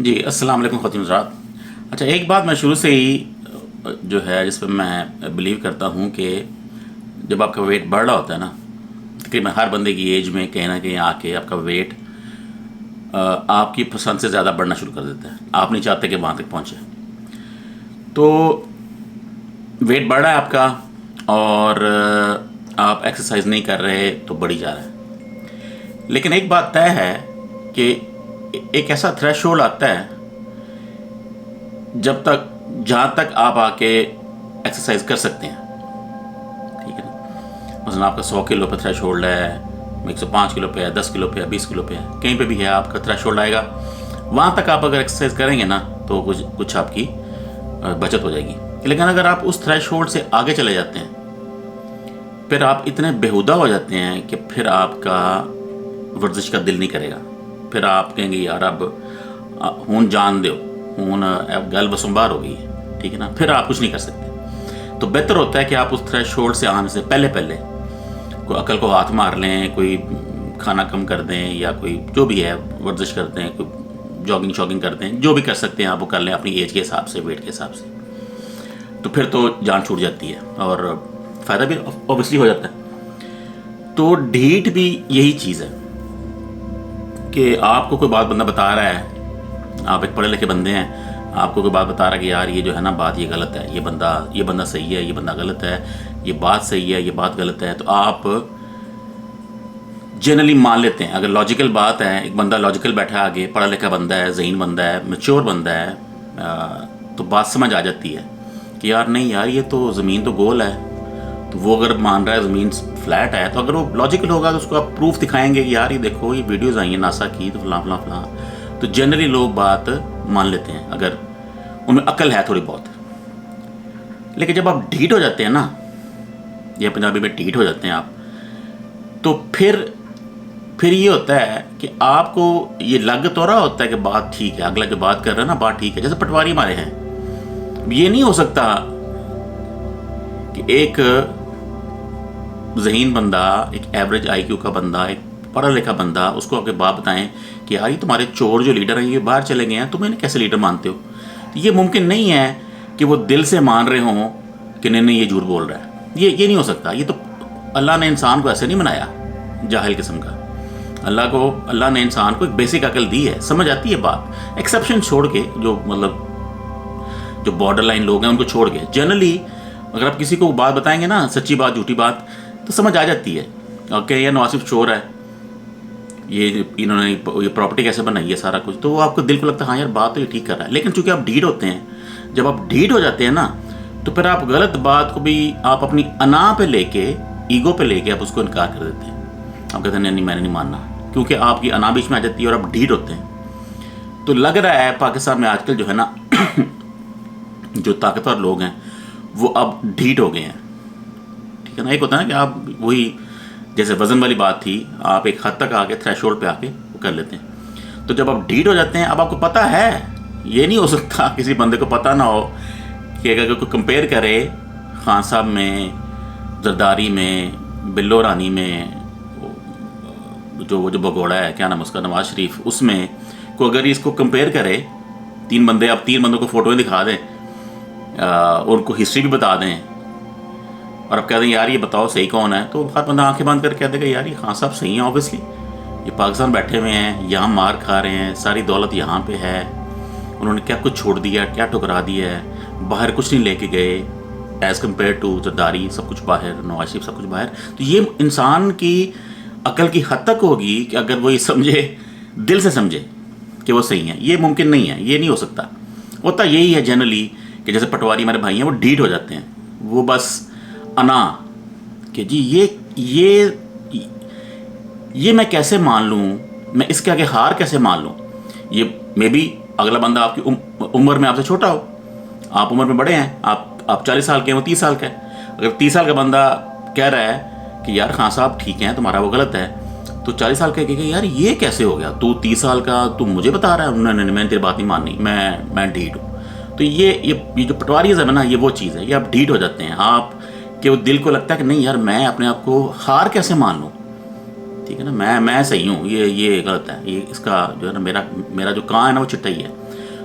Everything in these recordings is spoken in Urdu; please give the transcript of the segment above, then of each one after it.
جی السلام علیکم خواتین حضرات. اچھا، ایک بات میں شروع سے ہی جو ہے جس پہ میں بلیو کرتا ہوں کہ جب آپ کا ویٹ بڑھ رہا ہوتا ہے نا، تقریباً ہر بندے کی ایج میں کہیں نہ کہیں آ کے آپ کا ویٹ آپ کی پسند سے زیادہ بڑھنا شروع کر دیتا ہے. آپ نہیں چاہتے کہ وہاں تک پہنچے. تو ویٹ بڑھ رہا ہے آپ کا اور آپ ایکسرسائز نہیں کر رہے تو بڑھی جا رہا ہے. لیکن ایک بات طے ہے کہ ایک ایسا تھریش ہولڈ آتا ہے جہاں تک آپ آ کے ایکسرسائز کر سکتے ہیں. ٹھیک ہے نا؟ مثلا آپ کا 100 کلو پہ تھریش ہولڈ ہے، 105 کلو پہ ہے، 10 کلو پہ ہے، 20 کلو پہ ہے، کہیں پہ بھی ہے آپ کا تھریش ہولڈ آئے گا. وہاں تک آپ اگر ایکسرسائز کریں گے نا تو کچھ آپ کی بچت ہو جائے گی. لیکن اگر آپ اس تھریش ہولڈ سے آگے چلے جاتے ہیں پھر آپ اتنے بیہودہ ہو جاتے ہیں کہ پھر آپ کا ورزش کا دل نہیں کرے گا. پھر آپ کہیں گے یار اب ہون جان دو، ہون اب گل بسمبار ہو گئی ہے. ٹھیک ہے نا؟ پھر آپ کچھ نہیں کر سکتے. تو بہتر ہوتا ہے کہ آپ اس تھریش ہولڈ سے آنے سے پہلے کوئی عقل کو ہاتھ مار لیں، کوئی کھانا کم کر دیں، یا کوئی جو بھی ہے ورزش کر دیں، کوئی جاگنگ کر دیں، جو بھی کر سکتے ہیں آپ وہ کر لیں اپنی ایج کے حساب سے، ویٹ کے حساب سے. تو پھر تو جان چھوٹ جاتی ہے اور فائدہ بھی اوبیسلی ہو جاتا ہے. تو ڈیٹ بھی یہی چیز ہے کہ آپ کو کوئی بات بندہ بتا رہا ہے، آپ ایک پڑھے لکھے بندے ہیں، آپ کو کوئی بات بتا رہا ہے کہ یار یہ جو ہے نا بات یہ غلط ہے، یہ بندہ صحیح ہے، یہ بندہ غلط ہے، یہ بات صحیح ہے، یہ بات غلط ہے. تو آپ جنرلی مان لیتے ہیں. اگر لاجیکل بات ہے، ایک بندہ لاجیکل بیٹھا ہے آگے، پڑھا لکھا بندہ ہے، ذہین بندہ ہے، میچور بندہ ہے، تو بات سمجھ آ جاتی ہے کہ یار نہیں یار یہ تو زمین تو گول ہے. تو وہ اگر مان رہا ہے زمین فلیٹ ہے تو اگر وہ لاجیکل ہوگا تو اس کو آپ پروف دکھائیں گے کہ یار یہ دیکھو یہ ویڈیوز آئی ہیں ناسا کی، تو فلاں فلاں فلاں. تو جنرلی لوگ بات مان لیتے ہیں اگر ان میں عقل ہے تھوڑی بہت. لیکن جب آپ ڈھیٹ ہو جاتے ہیں نا، یا پنجابی میں ڈھیٹ ہو جاتے ہیں آپ، تو پھر یہ ہوتا ہے کہ آپ کو یہ لگ تو رہا ہوتا ہے کہ بات ٹھیک ہے، اگلا جو بات کر رہا ہے نا بات ٹھیک ہے. جیسے پٹواری ہمارے ہیں، یہ نہیں ہو سکتا کہ ایک ذہین بندہ، ایک ایوریج آئی کیو کا بندہ، ایک پڑھا لکھا بندہ، اس کو آگے بات بتائیں کہ یار یہ تمہارے چور جو لیڈر ہیں یہ باہر چلے گئے ہیں، تم انہیں کیسے لیڈر مانتے ہو. یہ ممکن نہیں ہے کہ وہ دل سے مان رہے ہوں کہ نہیں یہ جھوٹ بول رہا ہے. یہ نہیں ہو سکتا. یہ تو اللہ نے انسان کو ایسے نہیں بنایا جاہل قسم کا. اللہ نے انسان کو ایک بیسک عقل دی ہے، سمجھ آتی ہے بات. ایکسیپشن چھوڑ کے، جو بارڈر لائن لوگ ہیں ان کو چھوڑ کے، جنرلی اگر آپ کسی کو بات بتائیں گے نا، سچی بات جھوٹی بات، تو سمجھ آ جاتی ہے. اوکے یہ نواسف چور ہے، انہوں نے یہ پراپرٹی کیسے بنائی ہے، سارا کچھ. تو وہ آپ کو دل کو لگتا ہے ہاں یار بات تو یہ ٹھیک کر رہا ہے. لیکن چونکہ آپ ڈھیٹ ہوتے ہیں، جب آپ ڈھیٹ ہو جاتے ہیں نا تو پھر آپ غلط بات کو بھی آپ اپنی انا پہ لے کے، ایگو پہ لے کے آپ اس کو انکار کر دیتے ہیں. آپ کہتے ہیں نہیں میں نے نہیں ماننا، کیونکہ آپ کی انا بیچ میں آ جاتی ہے اور آپ ڈھیٹ ہوتے ہیں. تو لگ رہا ہے پاکستان میں آج کل جو ہے نا جو طاقتور لوگ ہیں وہ اب ڈھیٹ ہو گئے ہیں. ٹھیک ہے نا؟ ایک ہوتا ہے نا کہ آپ وہی جیسے وزن والی بات تھی، آپ ایک حد تک آ کے تھریش ہولڈ پہ آ کے وہ کر لیتے ہیں. تو جب آپ ڈھیٹ ہو جاتے ہیں، اب آپ کو پتہ ہے، یہ نہیں ہو سکتا کسی بندے کو پتہ نہ ہو کہ اگر کوئی کمپیئر کرے خان صاحب میں، زرداری میں، بلو رانی میں، وہ جو بگوڑا ہے کیا نام اس کا، نواز شریف، اس میں کو اگر اس کو کمپیئر کرے، تین بندوں کو فوٹویں دکھا دیں اور ان کو ہسٹری بھی بتا دیں اور اب کہہ دیں یار یہ بتاؤ صحیح کون ہے، تو ہر بندہ آنکھیں بند کر کہہ دے گا یار یہ خان صاحب صحیح ہیں. اوبیسلی یہ پاکستان بیٹھے ہوئے ہیں، یہاں مار کھا رہے ہیں، ساری دولت یہاں پہ ہے، انہوں نے کیا کچھ چھوڑ دیا، کیا ٹکرا دیا ہے، باہر کچھ نہیں لے کے گئے ایز کمپیئر ٹو زرداری، سب کچھ باہر، نواز شریف سب کچھ باہر. تو یہ انسان کی عقل کی حد تک ہوگی کہ اگر وہ یہ سمجھے، دل سے سمجھے کہ وہ صحیح ہیں. یہ ممکن نہیں ہے، یہ نہیں ہو سکتا. ہوتا یہی ہے جنرلی کہ جیسے پٹواری ہمارے بھائی ہیں وہ ڈھیٹ ہو جاتے ہیں، وہ بس انا کہ جی یہ میں کیسے مان لوں، میں اس کے آگے ہار کیسے مان لوں. یہ مے بی اگلا بندہ آپ کی عمر میں آپ سے چھوٹا ہو، آپ عمر میں بڑے ہیں، آپ 40 سال کے ہیں، وہ 30 سال کا ہے. اگر 30 سال کا بندہ کہہ رہا ہے کہ یار خان صاحب ٹھیک ہیں تمہارا وہ غلط ہے، تو 40 سال کا کہے گا یار یہ کیسے ہو گیا، تو 30 سال کا تو مجھے بتا رہا ہے نہیں میں نے تیری بات نہیں ماننی، میں ڈھیٹ ہوں. تو یہ جو پٹواریزم ہے نا، یہ وہ چیز ہے، یہ آپ ڈھیٹ ہو جاتے ہیں آپ کہ وہ دل کو لگتا ہے کہ نہیں یار میں اپنے آپ کو ہار کیسے مان لوں. ٹھیک ہے نا؟ میں صحیح ہوں، یہ غلط ہے، یہ اس کا جو ہے نا میرا جو کان ہے نا وہ چٹا ہی ہے.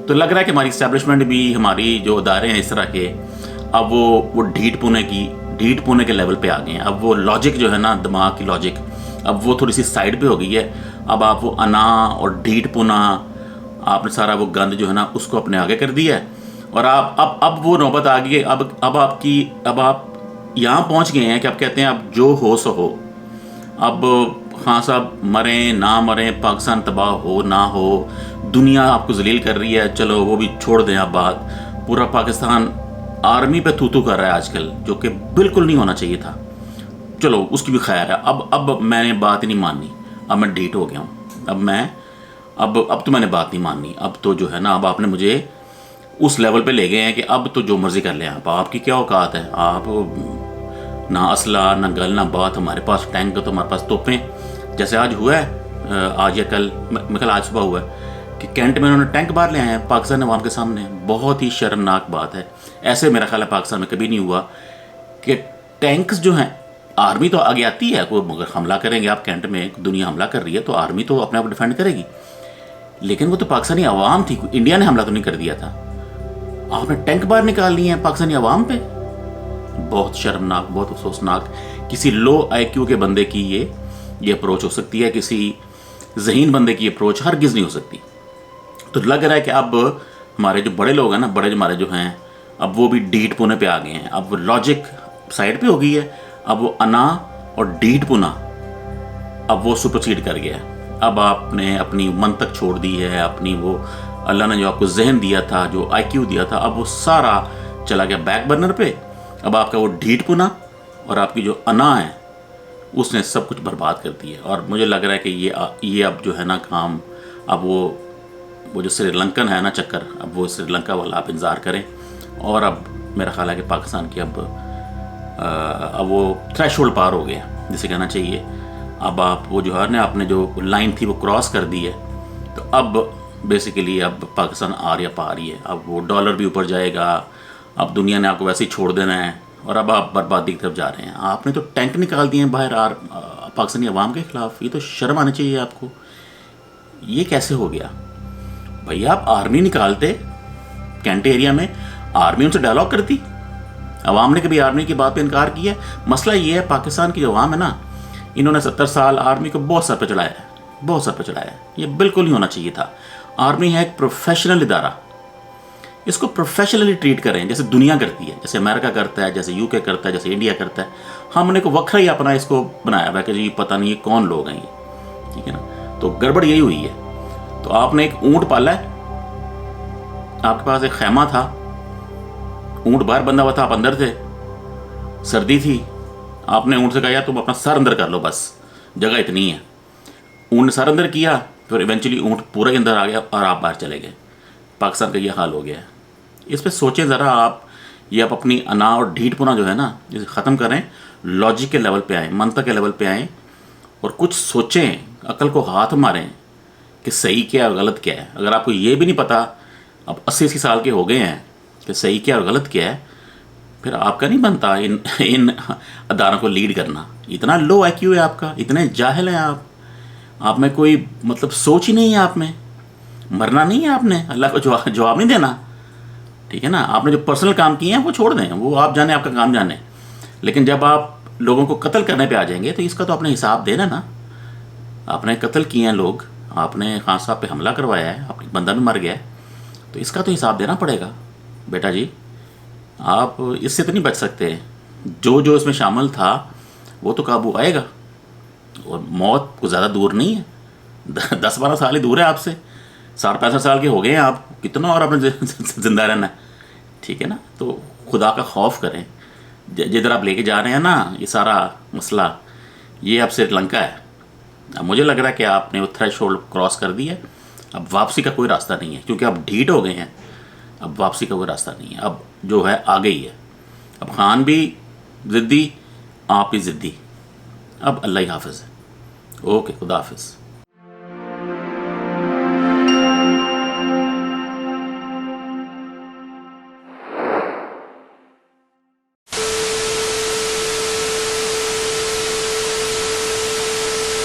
تو لگ رہا ہے کہ ہماری اسٹیبلشمنٹ بھی، ہماری جو ادارے ہیں اس طرح کے، اب وہ ڈھیٹ پونے کے لیول پہ آ گئے ہیں. اب وہ لاجک جو ہے نا، دماغ کی لاجک، اب وہ تھوڑی سی سائڈ پہ ہو گئی ہے. اب آپ وہ انا اور ڈھیٹ پونا، آپ نے سارا وہ گند جو ہے نا اس کو اپنے آگے کر دیا ہے. اور آپ اب وہ نوبت آ گئی ہے. اب آپ یہاں پہنچ گئے ہیں کہ آپ کہتے ہیں اب جو ہو سو ہو. اب خان صاحب مریں نہ مریں، پاکستان تباہ ہو نہ ہو، دنیا آپ کو ذلیل کر رہی ہے، چلو وہ بھی چھوڑ دیں آپ بات. پورا پاکستان آرمی پہ تھو کر رہا ہے آج کل، جو کہ بالکل نہیں ہونا چاہیے تھا. چلو اس کی بھی خیر ہے. اب میں نے بات ہی نہیں ماننی. اب میں ڈھیٹ ہو گیا ہوں. اب تو میں نے بات نہیں ماننی. اب تو جو ہے نا، اب آپ نے مجھے اس لیول پہ لے گئے ہیں کہ اب تو جو مرضی کر لیں آپ کی کیا اوقات ہے. آپ نہ اسلحہ نہ گل نہ بات. ہمارے پاس ٹینک، تو ہمارے پاس توپیں. جیسے آج ہوا ہے، آج یا کل، میں کل آج صبح ہوا ہے کہ کینٹ میں انہوں نے ٹینک باہر لے آئے ہیں پاکستان عوام کے سامنے. بہت ہی شرمناک بات ہے. ایسے میرا خیال ہے پاکستان میں کبھی نہیں ہوا کہ ٹینکس جو ہیں، آرمی تو آگے آتی ہے. کوئی اگر حملہ کریں گے آپ کینٹ میں، دنیا حملہ کر رہی ہے تو آرمی تو اپنے آپ کو ڈیفینڈ کرے گی. لیکن وہ تو پاکستانی عوام تھی، انڈیا نے حملہ تو نہیں کر دیا تھا. آپ نے ٹینک باہر نکال لیے ہیں پاکستانی عوام پہ. بہت شرمناک، بہت افسوسناک. کسی لو آئی کیو کے بندے کی یہ اپروچ ہو سکتی ہے، کسی ذہین بندے کی اپروچ ہرگز نہیں ہو سکتی. تو لگ رہا ہے کہ اب ہمارے جو بڑے لوگ ہیں نا، بڑے ہمارے جو ہیں، اب وہ بھی ڈیٹ پونے پہ آ گئے ہیں. اب وہ لاجک سائڈ پہ ہو گئی ہے. اب وہ انا اور ڈیٹ پونا اب وہ سپرسیڈ کر گیا ہے. اب آپ نے اپنی منطق چھوڑ دی ہے، اپنی وہ اللہ نے جو آپ کو ذہن دیا تھا، جو آئی کیو دیا تھا، اب وہ سارا چلا گیا بیک برنر پہ. اب آپ کا وہ ڈھیٹ پنا اور آپ کی جو انا ہے، اس نے سب کچھ برباد کر دی ہے. اور مجھے لگ رہا ہے کہ یہ اب جو ہے نا کام، اب وہ جو سری لنکن ہے نا چکر، اب وہ سری لنکا والا آپ انتظار کریں. اور اب میرا خیال ہے کہ پاکستان کی اب وہ تھریش ہولڈ پار ہو گیا جسے کہنا چاہیے. اب آپ وہ جو ہے نا، آپ نے جو لائن تھی وہ کراس کر دی ہے. تو اب بیسیکلی اب پاکستان آر یا پار ہی ہے. اب وہ ڈالر بھی اوپر جائے گا. اب دنیا نے آپ کو ویسے ہی چھوڑ دینا ہے. اور اب آپ بربادی کی طرف جا رہے ہیں. آپ نے تو ٹینک نکال دیے ہیں باہر پاکستانی عوام کے خلاف. یہ تو شرم آنی چاہیے آپ کو. یہ کیسے ہو گیا بھائی؟ آپ آرمی نکالتے کینٹ ایریا میں، آرمی ان سے ڈائلاگ کرتی. عوام نے کبھی آرمی کی بات پہ انکار کیا ہے؟ مسئلہ یہ ہے پاکستان کی جو عوام ہے نا، انہوں نے 70 سال آرمی کو بہت سر پہ چڑھایا ہے، بہت سر پہ چڑھایا ہے. یہ بالکل نہیں ہونا چاہیے تھا. آرمی ہے ایک پروفیشنل ادارہ. اس کو پروفیشنلی ٹریٹ کریں جیسے دنیا کرتی ہے، جیسے امریکہ کرتا ہے، جیسے UK کرتا ہے، جیسے انڈیا کرتا ہے. ہم نے کو وکھرا ہی اپنا اس کو بنایا ہوا کہ جی پتہ نہیں یہ کون لوگ ہیں یہ. ٹھیک ہے نا؟ تو گڑبڑ یہی ہوئی ہے. تو آپ نے ایک اونٹ پالا ہے، آپ کے پاس ایک خیمہ تھا، اونٹ باہر بندھا ہوا تھا، آپ اندر تھے، سردی تھی. آپ نے اونٹ سے کہا یار تم اپنا سر اندر کر لو، بس جگہ اتنی ہے. اونٹ نے سر اندر کیا، پھر ایونچولی اونٹ پورا ہی اندر آ گیا اور آپ باہر چلے گئے. پاکستان کا یہ حال ہو گیا ہے. اس پہ سوچیں ذرا آپ. یہ آپ اپنی انا اور ڈھیٹ پنا جو ہے نا، اسے ختم کریں، لاجک کے لیول پہ آئیں، منطق کے لیول پہ آئیں اور کچھ سوچیں، عقل کو ہاتھ ماریں کہ صحیح کیا اور غلط کیا ہے. اگر آپ کو یہ بھی نہیں پتا، اب 80 سال کے ہو گئے ہیں، کہ صحیح کیا اور غلط کیا ہے، پھر آپ کا نہیں بنتا ان اداروں کو لیڈ کرنا. اتنا لو آئی کیو ہے آپ کا، اتنے جاہل ہیں آپ میں کوئی مطلب سوچ ہی نہیں ہے. آپ میں مرنا نہیں ہے، آپ نے اللہ کو جواب نہیں دینا. ٹھیک ہے نا؟ آپ نے جو پرسنل کام کیے ہیں وہ چھوڑ دیں، وہ آپ جانیں، آپ کا کام جانیں. لیکن جب آپ لوگوں کو قتل کرنے پہ آ جائیں گے تو اس کا تو آپ نے حساب دینا نا. آپ نے قتل کیے ہیں لوگ، آپ نے خان صاحب پہ حملہ کروایا ہے، آپ کا بندہ بھی مر گیا ہے، تو اس کا تو حساب دینا پڑے گا بیٹا جی. آپ اس سے تو نہیں بچ سکتے. جو اس میں شامل تھا وہ تو قابو آئے گا. اور موت کو زیادہ دور نہیں ہے، 10-12 سال ہی دور ہے آپ سے. 65 سال کے ہو گئے ہیں آپ، کتنا اور آپ نے زندہ رہنا ہے. ٹھیک ہے نا؟ تو خدا کا خوف کریں. جدھر آپ لے کے جا رہے ہیں نا یہ سارا مسئلہ، یہ اب سری لنکا ہے. اب مجھے لگ رہا ہے کہ آپ نے وہ تھریش ہولڈ کراس کر دی ہے. اب واپسی کا کوئی راستہ نہیں ہے، کیونکہ اب ڈھیٹ ہو گئے ہیں. اب واپسی کا کوئی راستہ نہیں ہے. اب جو ہے آ گئی ہے. اب خان بھی ضدی، آپ بھی ضدی. اب اللہ ہی حافظ ہے. اوکے، خدا حافظ.